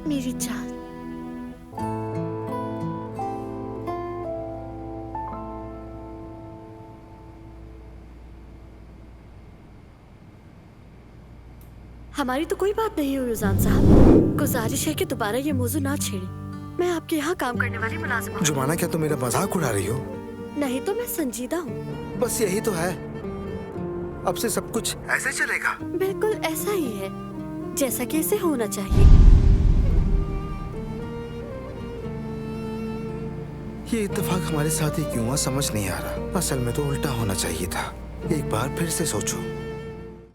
मेरी जान। हमारी तो कोई बात नहीं हुई रुज़ान साहब। गुजारिश है कि दोबारा ये मौजू ना छेड़े। मैं आपके यहाँ काम करने वाली मुलाजिम हूँ। जुमाना, क्या तुम मेरा मजाक उड़ा रही हो? नहीं तो मैं संजीदा हूँ। बस यही तो है, अब से सब कुछ ऐसे चलेगा? बिल्कुल ऐसा ही है, जैसा कि इसे होना चाहिए। ये इत्तेफाक हमारे साथ ही क्यों हुआ समझ नहीं आ रहा। असल में तो उल्टा होना चाहिए था। एक बार फिर से सोचो।